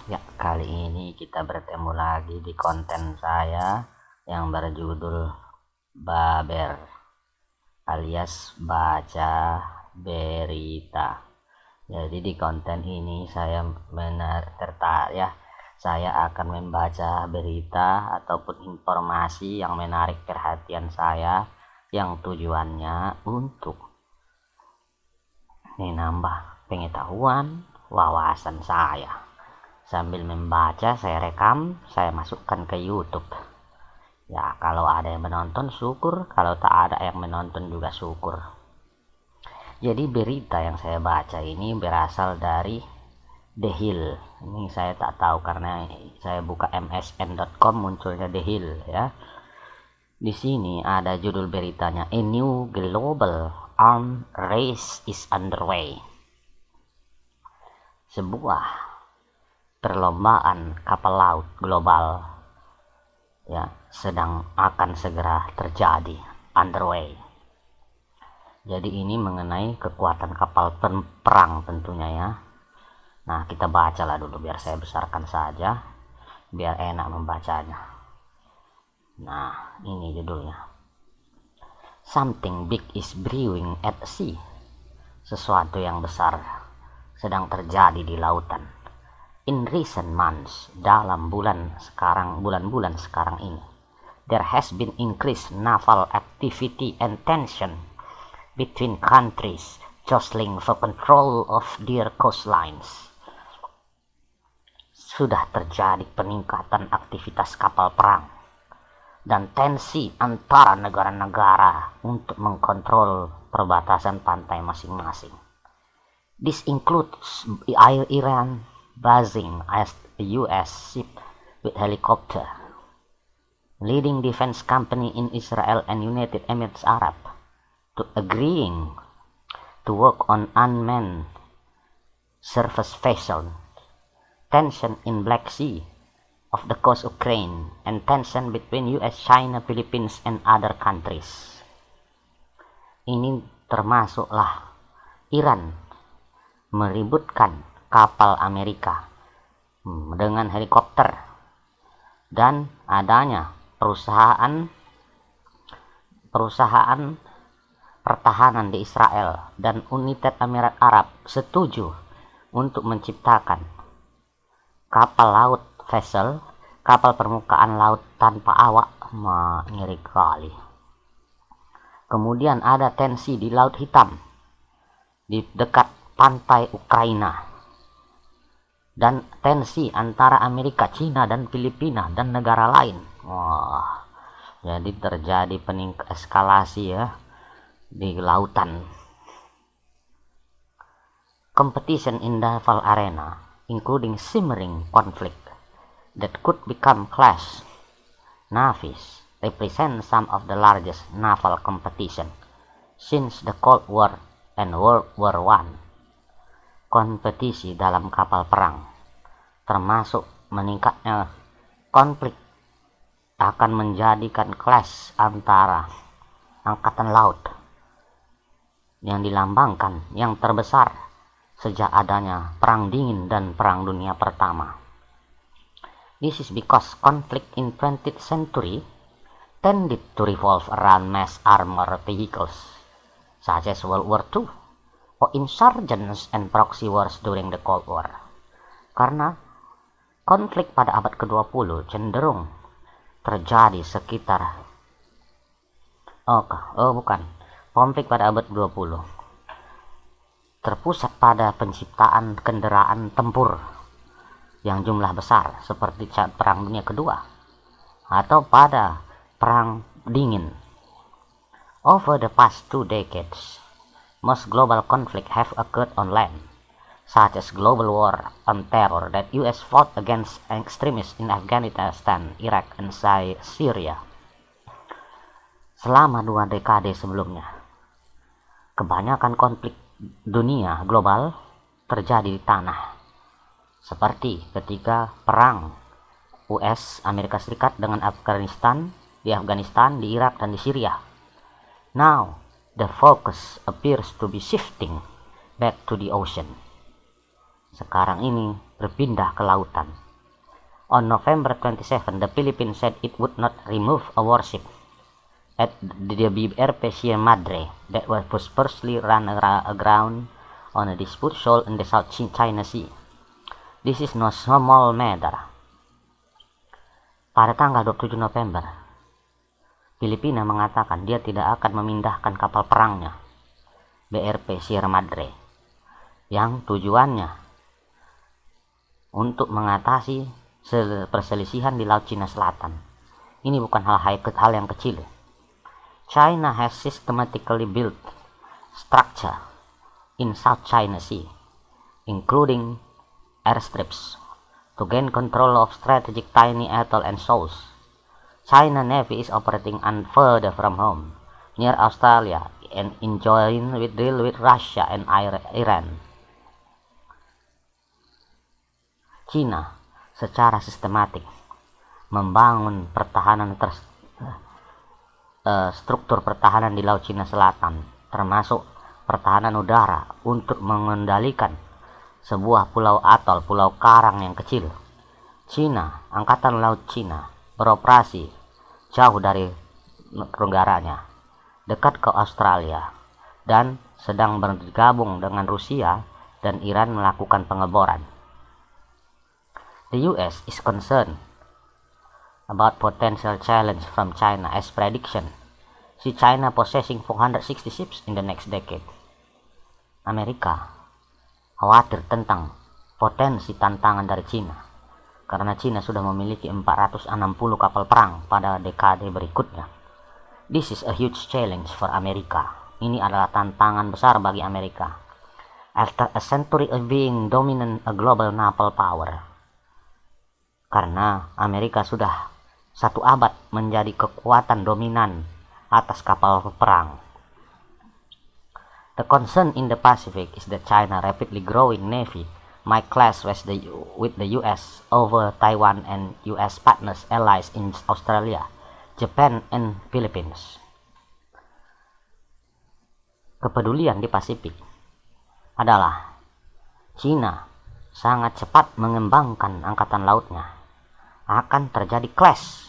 Ya, kali ini kita bertemu lagi di konten saya yang berjudul Baber alias baca berita. Jadi di konten ini saya tertarik ya, saya akan membaca berita ataupun informasi yang menarik perhatian saya yang tujuannya untuk nambah pengetahuan wawasan saya. Sambil membaca, saya rekam, saya masukkan ke YouTube. Ya, kalau ada yang menonton syukur, kalau tak ada yang menonton juga syukur. Jadi berita yang saya baca ini berasal dari The Hill. Ini saya tak tahu karena saya buka msn.com munculnya The Hill ya. Di sini ada judul beritanya, A New Global Arms Race is Underway. Sebuah perlombaan kapal laut global ya akan segera terjadi, underway. Jadi ini mengenai kekuatan kapal perang tentunya ya. Nah, kita bacalah dulu biar saya besarkan saja biar enak membacanya. Nah, ini judulnya, Something Big is Brewing at Sea. Sesuatu yang besar sedang terjadi di lautan. In recent months, dalam bulan-bulan sekarang ini, there has been increased naval activity and tension between countries jostling for control of their coastlines. Sudah terjadi peningkatan aktivitas kapal perang dan tensi antara negara-negara untuk mengkontrol perbatasan pantai masing-masing. This includes Iran basing as a US ship with helicopter, leading defense company in Israel and United Emirates Arab to agreeing to work on unmanned surface vessel, tension in Black Sea of the coast of Ukraine, and tension between US, China, Philippines, and other countries. Ini termasuklah Iran meributkan kapal Amerika dengan helikopter dan adanya perusahaan pertahanan di Israel dan United Emirat Arab setuju untuk menciptakan kapal laut vessel, kapal permukaan laut tanpa awak. Ngeri kali. Kemudian ada tensi di Laut Hitam di dekat pantai Ukraina, dan tensi antara Amerika, China, dan Filipina dan negara lain. Jadi terjadi eskalasi ya di lautan. Competition in naval arena, including simmering conflict that could become clash navies, represent some of the largest naval competition since the Cold War and World War I. Kompetisi dalam kapal perang, termasuk meningkatnya konflik, akan menjadikan clash antara angkatan laut yang dilambangkan yang terbesar sejak adanya Perang Dingin dan Perang Dunia Pertama. This is because conflict in 20th century tended to revolve around mass armored vehicles such as World War II or insurgents and proxy wars during the Cold War. Karena konflik pada abad ke-20 cenderung terjadi sekitar konflik pada abad 20 terpusat pada penciptaan kendaraan tempur yang jumlah besar seperti saat Perang Dunia Kedua atau pada Perang Dingin. Over the past 2 decades, most global conflicts have occurred on land, such as global war on terror that US fought against extremists in Afghanistan, Iraq, and Syria. Selama 2 dekade sebelumnya, kebanyakan konflik dunia global terjadi di tanah, seperti ketika perang US Amerika Serikat dengan Afghanistan, di Irak, dan di Syria. Now, the focus appears to be shifting back to the ocean. Sekarang ini berpindah ke lautan. On November 27, the Philippines said it would not remove a warship at the BRP Sierra Madre that was firstly run aground on a dispute shoal in the South China Sea. This is no small matter. Pada tanggal 27 November, Filipina mengatakan dia tidak akan memindahkan kapal perangnya BRP Sierra Madre yang tujuannya untuk mengatasi perselisihan di Laut Cina Selatan. Ini bukan hal yang kecil. China has systematically built structure in South China Sea, including airstrips, to gain control of strategic tiny atoll and shoals. China Navy is operating further from home, near Australia, and in joint deal with Russia and Iran. China secara sistematik membangun struktur pertahanan di Laut Cina Selatan, termasuk pertahanan udara untuk mengendalikan sebuah pulau karang yang kecil. Angkatan Laut Cina beroperasi jauh dari negaranya, dekat ke Australia, dan sedang bergabung dengan Rusia dan Iran melakukan pengeboran. The US is concerned about potential challenge from China as prediction see China possessing 460 ships in the next decade. Amerika khawatir tentang potensi tantangan dari China karena China sudah memiliki 460 kapal perang pada dekade berikutnya. This is a huge challenge for America. Ini adalah tantangan besar bagi Amerika. After a century of being dominant a global naval power, karena Amerika sudah satu abad menjadi kekuatan dominan atas kapal perang. The concern in the Pacific is that China rapidly growing navy might clash with the US over Taiwan and US partners allies in Australia, Japan, and Philippines. Kepedulian di Pasifik adalah China sangat cepat mengembangkan angkatan lautnya. Akan terjadi clash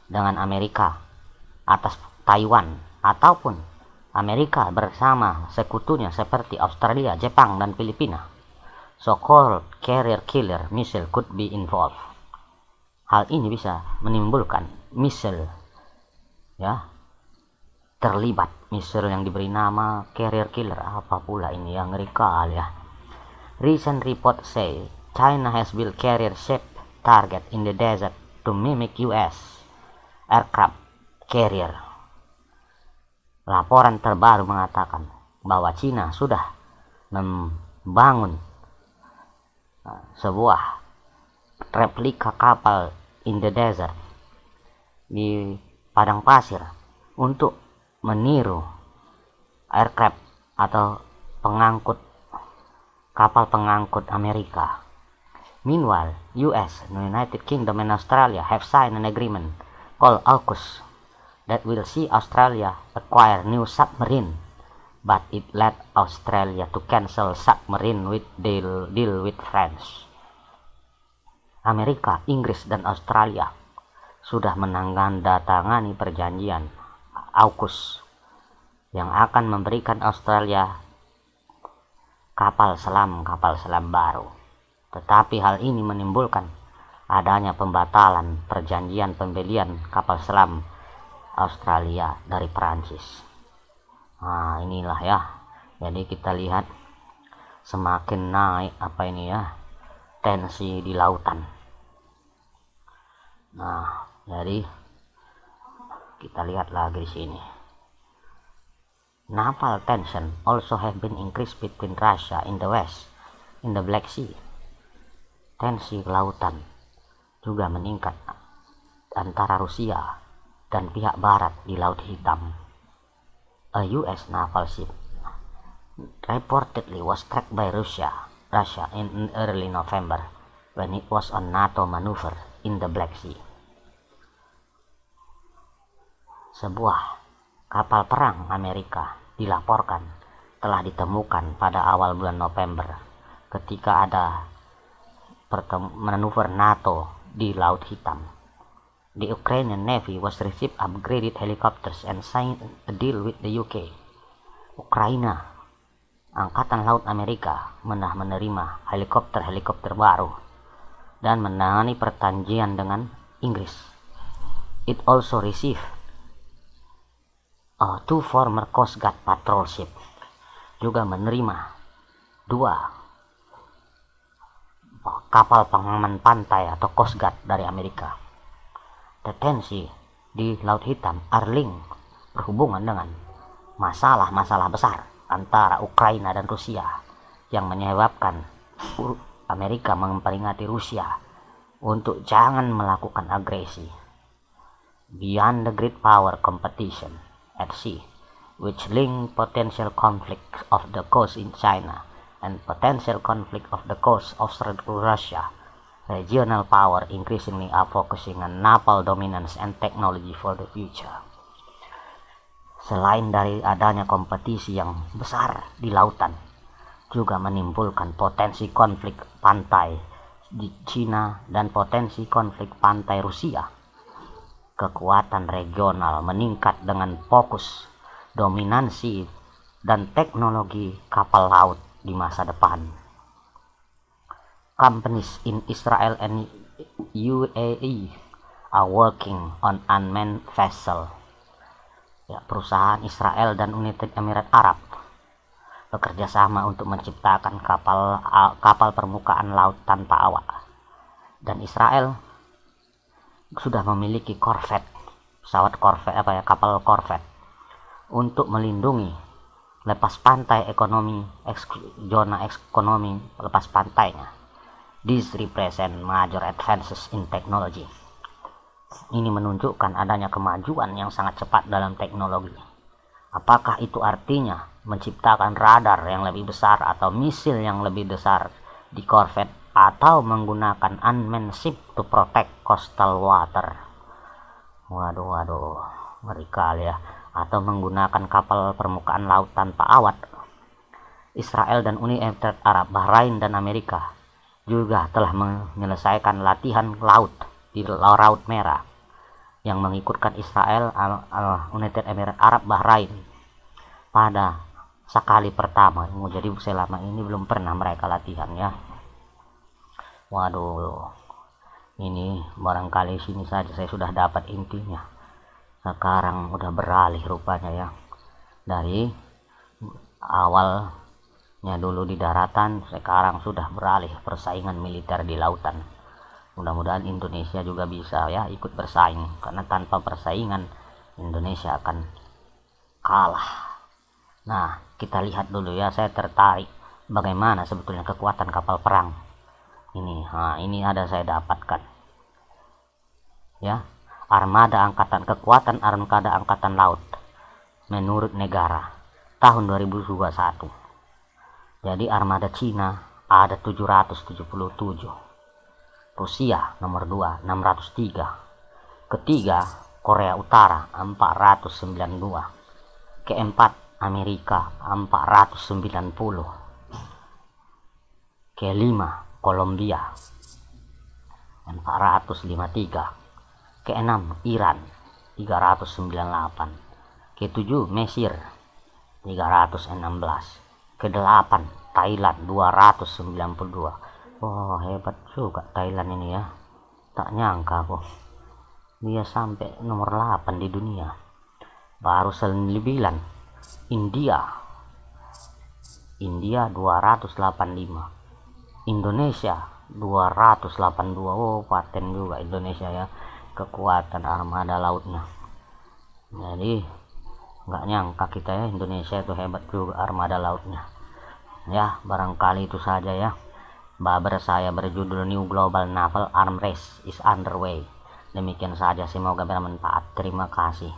dengan Amerika atas Taiwan, ataupun Amerika bersama sekutunya seperti Australia, Jepang, dan Filipina. So-called carrier killer missile could be involved. Hal ini bisa menimbulkan missile terlibat, missile yang diberi nama carrier killer. Apa pula ini yang ngeri kali ya. Recent report say China has built carrier ship target in the desert to mimic US aircraft carrier. Laporan terbaru mengatakan bahwa China sudah membangun sebuah replika kapal in the desert di padang pasir untuk meniru aircraft atau kapal pengangkut Amerika. Meanwhile, US, United Kingdom, and Australia have signed an agreement called AUKUS that will see Australia acquire new submarine, but it led Australia to cancel submarine deal with France. Amerika, Inggris, dan Australia sudah menandatangani perjanjian AUKUS yang akan memberikan Australia kapal selam baru. Tetapi hal ini menimbulkan adanya pembatalan perjanjian pembelian kapal selam Australia dari Perancis. Nah, inilah ya. Jadi kita lihat semakin naik tensi di lautan. Nah, jadi kita lihat lagi di sini. Naval tension also have been increased between Russia in the west in the Black Sea. Tensi lautan juga meningkat antara Rusia dan pihak barat di Laut Hitam. A US naval ship reportedly was tracked by Russia in early November when it was on NATO maneuver in the Black Sea. Sebuah kapal perang Amerika dilaporkan telah ditemukan pada awal bulan November ketika ada manuver NATO di Laut Hitam. The Ukrainian Navy was received upgraded helicopters and signed a deal with the UK. Ukraina, Angkatan Laut Amerika, menerima helikopter-helikopter baru dan menangani perjanjian dengan Inggris. It also received two former Coast Guard patrol ship, juga menerima 2 kapal pengaman pantai atau Coast Guard dari Amerika. The tensi di Laut Hitam berhubungan dengan masalah-masalah besar antara Ukraina dan Rusia yang menyebabkan Amerika memperingati Rusia untuk jangan melakukan agresi. Beyond the great power competition at sea, which link potential conflict of the coast in China and potential conflict of the coast of Russia, regional power increasingly are focusing on naval dominance and technology for the future. Selain dari adanya kompetisi yang besar di lautan, juga menimbulkan potensi konflik pantai di Cina dan potensi konflik pantai Rusia. Kekuatan regional meningkat dengan fokus dominansi dan teknologi kapal laut di masa depan. Companies in Israel and UAE are working on unmanned vessel. Perusahaan Israel dan United Emirat Arab bekerja sama untuk menciptakan kapal permukaan laut tanpa awak. Dan Israel sudah memiliki kapal korvet untuk melindungi lepas pantai zona ekonomi lepas pantainya. This represent major advances in technology. Ini menunjukkan adanya kemajuan yang sangat cepat dalam teknologi. Apakah itu artinya menciptakan radar yang lebih besar atau misil yang lebih besar di korvet, atau menggunakan unmanned ship to protect coastal water? Waduh, ngeri kali ya. Atau menggunakan kapal permukaan laut tanpa awak. Israel dan Uni Emirat Arab, Bahrain dan Amerika juga telah menyelesaikan latihan laut di Laut Merah yang mengikutkan Israel, United Emirat Arab, Bahrain pada sekali pertama. Jadi selama ini belum pernah mereka latihan ya. Waduh, ini barangkali sini saja saya sudah dapat intinya. Sekarang udah beralih rupanya ya, dari awalnya dulu di daratan, sekarang sudah beralih persaingan militer di lautan. Mudah-mudahan Indonesia juga bisa ya ikut bersaing, karena tanpa persaingan Indonesia akan kalah. Nah, kita lihat dulu ya, saya tertarik bagaimana sebetulnya kekuatan kapal perang ini. Ini ada saya dapatkan ya, kekuatan armada angkatan laut menurut negara tahun 2021. Jadi armada Cina ada 777, Rusia nomor 2 603, ketiga Korea Utara 492, keempat Amerika 490, kelima Kolombia 453, keenam Iran 398, ketujuh Mesir 316, kedelapan Thailand 292. Oh, hebat juga Thailand ini ya. Tak nyangka kok dia sampai nomor 8 di dunia. Baru 9 India 285, Indonesia 282. Oh, paten juga Indonesia ya, kekuatan armada lautnya. Jadi nggak nyangka kita ya, Indonesia itu hebat juga armada lautnya ya. Barangkali itu saja ya. Babar saya berjudul New Global Naval Arm Race is Underway. Demikian saja, semoga bermanfaat. Terima kasih.